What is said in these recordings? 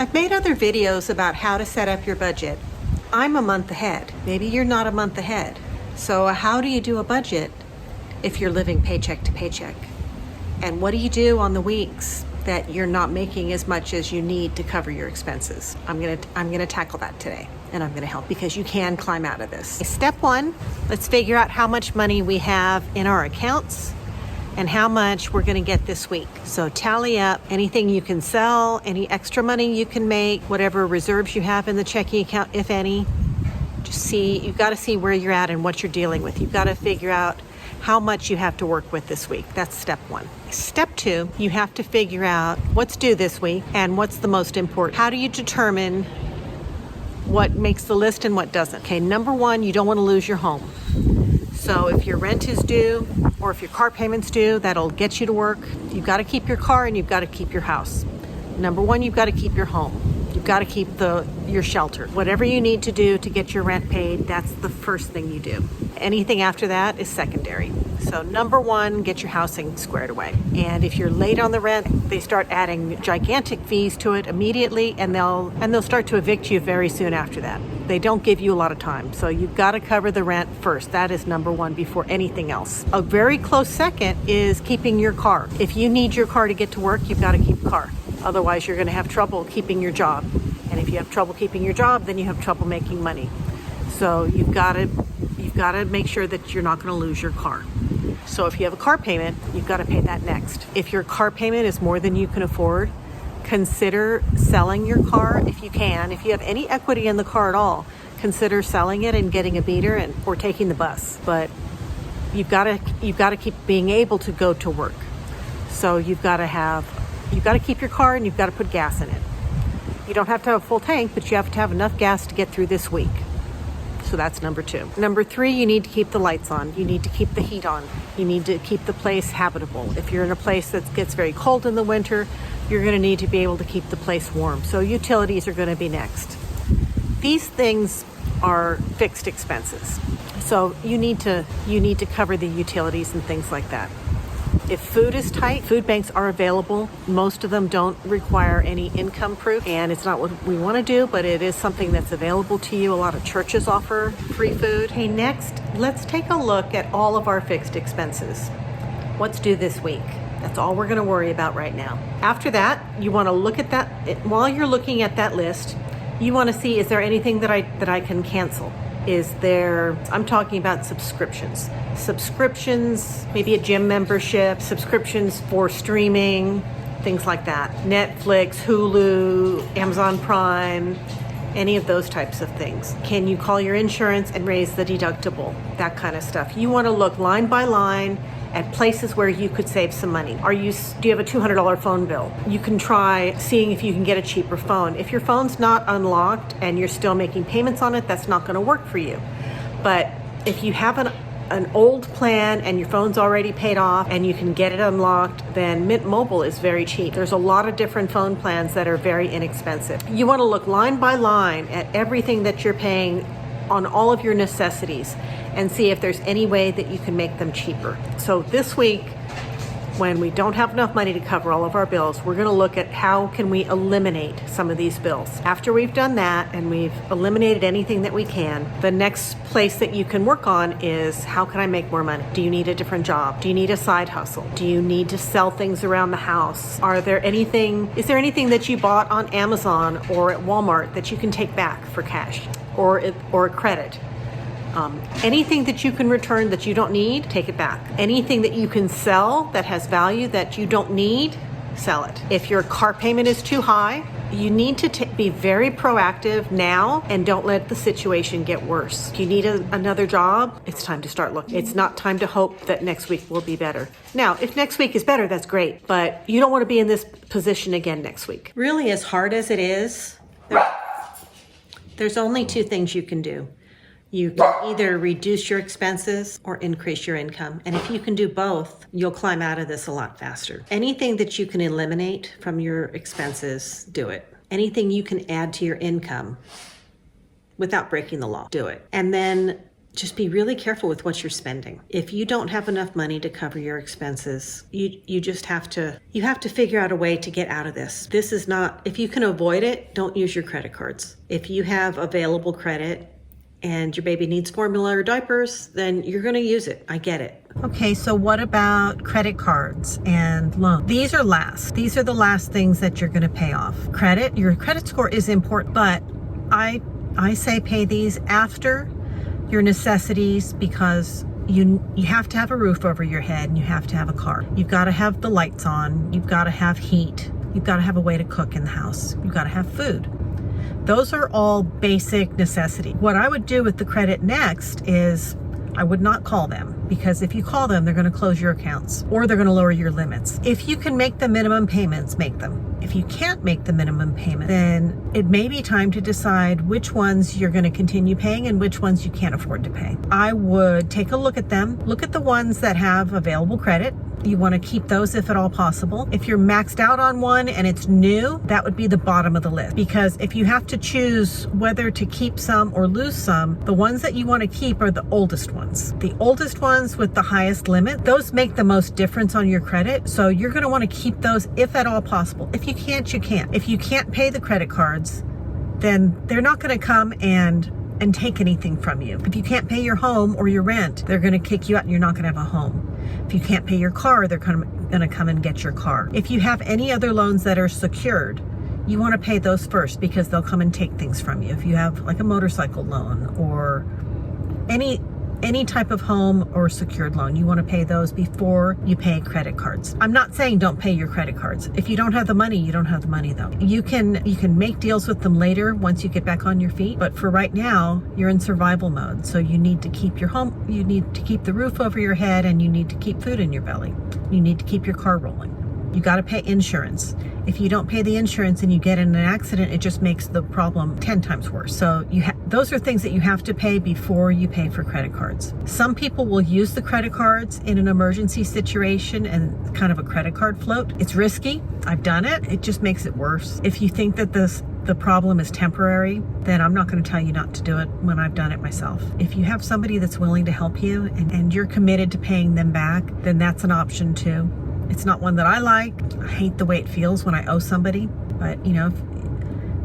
I've made other videos about how to set up your budget. I'm a month ahead. Maybe you're not a month ahead. So how do you do a budget if you're living paycheck to paycheck? And what do you do on the weeks that you're not making as much as you need to cover your expenses? I'm gonna tackle that today, and I'm gonna help because you can climb out of this. Step one, let's figure out how much money we have in our accounts and how much we're gonna get this week. So tally up anything you can sell, any extra money you can make, whatever reserves you have in the checking account, if any. Just you've gotta see where you're at and what you're dealing with. You've gotta figure out how much you have to work with this week. That's step one. Step two, you have to figure out what's due this week and what's the most important. How do you determine what makes the list and what doesn't? Okay, number one, you don't wanna lose your home. So if your rent is due or if your car payment's due, that'll get you to work. You've got to keep your car and you've got to keep your house. Number one, you've got to keep your home. You've got to keep your shelter. Whatever you need to do to get your rent paid, that's the first thing you do. Anything after that is secondary. So number one, get your housing squared away. And if you're late on the rent, they start adding gigantic fees to it immediately, and they'll start to evict you very soon after that. They don't give you a lot of time. So you've got to cover the rent first. That is number one before anything else. A very close second is keeping your car. If you need your car to get to work, you've got to keep a car. Otherwise, you're going to have trouble keeping your job. And if you have trouble keeping your job, then you have trouble making money. So you've got to make sure that you're not going to lose your car. So if you have a car payment, you've got to pay that next. If your car payment is more than you can afford, consider selling your car if you can. If you have any equity in the car at all, consider selling it and getting a beater or taking the bus. But you've got to keep being able to go to work. So you've got to keep your car and you've got to put gas in it. You don't have to have a full tank, but you have to have enough gas to get through this week. So that's number two. Number three, you need to keep the lights on. You need to keep the heat on. You need to keep the place habitable. If you're in a place that gets very cold in the winter, you're going to need to be able to keep the place warm. So utilities are going to be next. These things are fixed expenses. So you need to cover the utilities and things like that. If food is tight, food banks are available. Most of them don't require any income proof, and it's not what we want to do, but it is something that's available to you. A lot of churches offer free food. Okay, next, let's take a look at all of our fixed expenses. What's due this week? That's all we're going to worry about right now. After that, you want to look at that. While you're looking at that list, you want to see, is there anything that I can cancel? I'm talking about subscriptions. Subscriptions, maybe a gym membership, subscriptions for streaming, things like that. Netflix, Hulu, Amazon Prime, any of those types of things. Can you call your insurance and raise the deductible? That kind of stuff. You want to look line by line at places where you could save some money. Do you have a $200 phone bill? You can try seeing if you can get a cheaper phone. If your phone's not unlocked and you're still making payments on it, that's not going to work for you. But if you have an old plan and your phone's already paid off and you can get it unlocked, then Mint Mobile is very cheap. There's a lot of different phone plans that are very inexpensive. You want to look line by line at everything that you're paying on all of your necessities and see if there's any way that you can make them cheaper. So this week, when we don't have enough money to cover all of our bills, we're going to look at how can we eliminate some of these bills. After we've done that and we've eliminated anything that we can, the next place that you can work on is, how can I make more money? Do you need a different job? Do you need a side hustle? Do you need to sell things around the house? Is there anything that you bought on Amazon or at Walmart that you can take back for cash or a credit? Anything that you can return that you don't need, take it back. Anything that you can sell that has value that you don't need, sell it. If your car payment is too high, you need to be very proactive now and don't let the situation get worse. If you need another job, it's time to start looking. It's not time to hope that next week will be better. Now, if next week is better, that's great, but you don't want to be in this position again next week. Really, as hard as it is, there's only two things you can do. You can either reduce your expenses or increase your income. And if you can do both, you'll climb out of this a lot faster. Anything that you can eliminate from your expenses, do it. Anything you can add to your income without breaking the law, do it. And then just be really careful with what you're spending. If you don't have enough money to cover your expenses, you just have to figure out a way to get out of this. This is not, if you can avoid it, don't use your credit cards. If you have available credit and your baby needs formula or diapers, then you're going to use it. I get it. Okay, so what about credit cards and loans? These are last. These are the last things that you're going to pay off. Credit, your credit score is important, but I say pay these after your necessities, because you have to have a roof over your head and you have to have a car. You've got to have the lights on. You've got to have heat. You've got to have a way to cook in the house. You've got to have food. Those are all basic necessities. What I would do with the credit next is I would not call them, because if you call them, they're going to close your accounts or they're going to lower your limits. If you can make the minimum payments, make them. If you can't make the minimum payment, then it may be time to decide which ones you're going to continue paying and which ones you can't afford to pay. I would take a look at them. Look at the ones that have available credit. You want to keep those if at all possible. If you're maxed out on one and it's new, that would be the bottom of the list. Because if you have to choose whether to keep some or lose some, the ones that you want to keep are the oldest ones. The oldest ones with the highest limit, those make the most difference on your credit. So you're going to want to keep those if at all possible. If you can't, you can't. If you can't pay the credit cards, then they're not going to come and take anything from you. If you can't pay your home or your rent, they're going to kick you out and you're not going to have a home. If you can't pay your car, they're going to come and get your car. If you have any other loans that are secured, you want to pay those first, because they'll come and take things from you. If you have like a motorcycle loan or any type of home or secured loan, you want to pay those before you pay credit cards. I'm not saying don't pay your credit cards. If you don't have the money, you don't have the money though. You can make deals with them later once you get back on your feet, but for right now, you're in survival mode. So you need to keep your home, you need to keep the roof over your head, and you need to keep food in your belly. You need to keep your car rolling. You got to pay insurance. If you don't pay the insurance and you get in an accident, it just makes the problem 10 times worse. So those are things that you have to pay before you pay for credit cards. Some people will use the credit cards in an emergency situation and kind of a credit card float. It's risky. I've done it. It just makes it worse. If you think that the problem is temporary, then I'm not going to tell you not to do it when I've done it myself. If you have somebody that's willing to help you and you're committed to paying them back, then that's an option too. It's not one that I like. I hate the way it feels when I owe somebody, but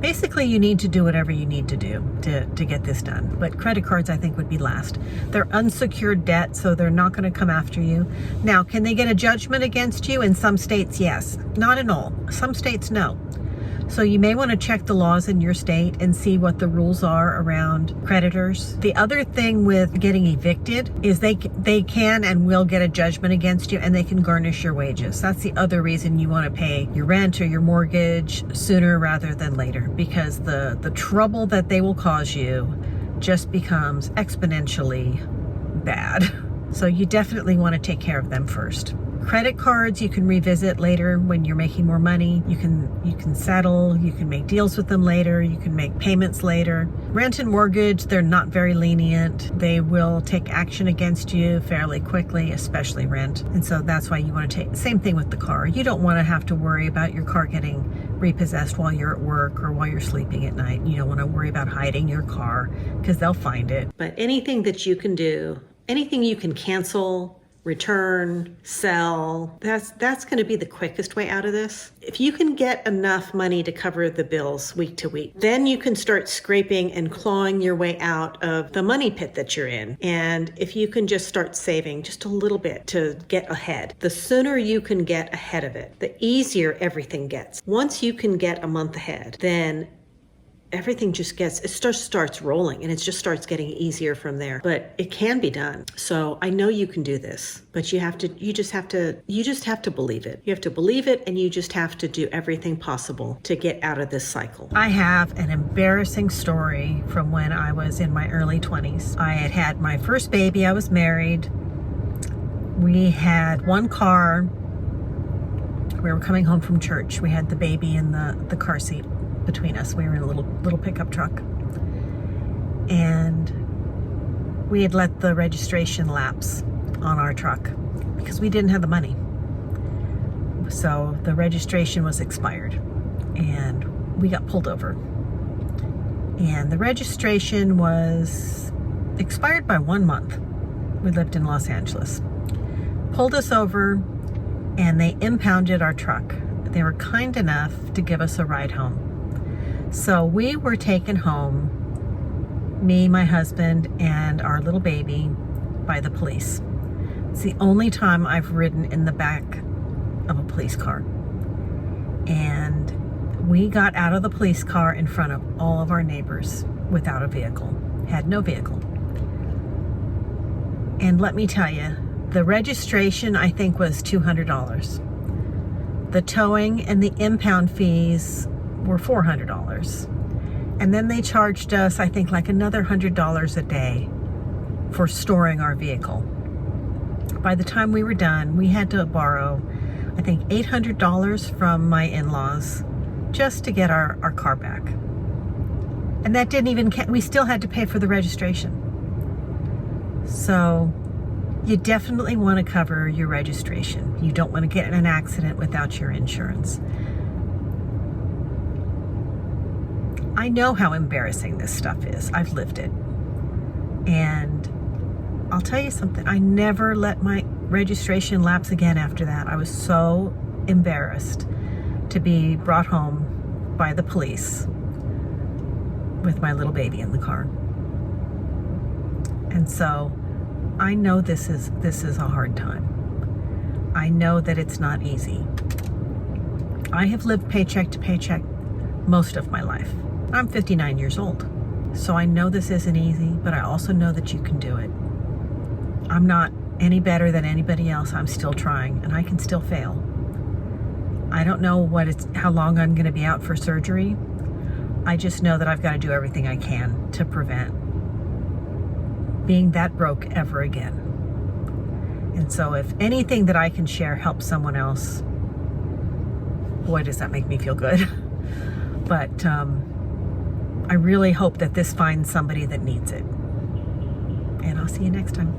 basically you need to do whatever you need to do to get this done. But credit cards, I think, would be last. They're unsecured debt, so they're not going to come after you. Now, can they get a judgment against you? In some states, yes. Not in all. Some states, no. So you may want to check the laws in your state and see what the rules are around creditors. The other thing with getting evicted is they can and will get a judgment against you, and they can garnish your wages. That's the other reason you want to pay your rent or your mortgage sooner rather than later, because the trouble that they will cause you just becomes exponentially bad. So you definitely want to take care of them first. Credit cards you can revisit later when you're making more money. You can settle, you can make deals with them later, you can make payments later. Rent and mortgage, they're not very lenient. They will take action against you fairly quickly, especially rent. And so that's why you want to same thing with the car. You don't want to have to worry about your car getting repossessed while you're at work or while you're sleeping at night. You don't want to worry about hiding your car, because they'll find it. But anything that you can do, anything you can cancel, return, sell, that's going to be the quickest way out of this. If you can get enough money to cover the bills week to week, then you can start scraping and clawing your way out of the money pit that you're in. And if you can just start saving just a little bit to get ahead, the sooner you can get ahead of it, the easier everything gets. Once you can get a month ahead, then everything starts rolling, and it just starts getting easier from there. But it can be done. So I know you can do this, but you just have to believe it. You have to believe it, and you just have to do everything possible to get out of this cycle. I have an embarrassing story from when I was in my early 20s. I had had my first baby. I was married. We had one car. We were coming home from church. We had the baby in the car seat between us. We were in a little pickup truck, and we had let the registration lapse on our truck because we didn't have the money. So the registration was expired, and we got pulled over, and the registration was expired by 1 month. We lived in Los Angeles. Pulled us over and they impounded our truck. They were kind enough to give us a ride home. So we were taken home, me, my husband, and our little baby, by the police. It's the only time I've ridden in the back of a police car. And we got out of the police car in front of all of our neighbors without a vehicle, had no vehicle. And let me tell you, the registration I think was $200. The towing and the impound fees were $400. And then they charged us, I think, like another $100 a day for storing our vehicle. By the time we were done, we had to borrow, I think, $800 from my in-laws just to get our car back. And that didn't even, we still had to pay for the registration. So you definitely want to cover your registration. You don't want to get in an accident without your insurance. I know how embarrassing this stuff is. I've lived it. And I'll tell you something, I never let my registration lapse again after that. I was so embarrassed to be brought home by the police with my little baby in the car. And so I know this is a hard time. I know that it's not easy. I have lived paycheck to paycheck most of my life. I'm 59 years old, so I know this isn't easy, but I also know that you can do it. I'm not any better than anybody else. I'm still trying, and I can still fail. I don't know how long I'm going to be out for surgery. I just know that I've got to do everything I can to prevent being that broke ever again. And so if anything that I can share helps someone else, boy, does that make me feel good. But I really hope that this finds somebody that needs it. And I'll see you next time.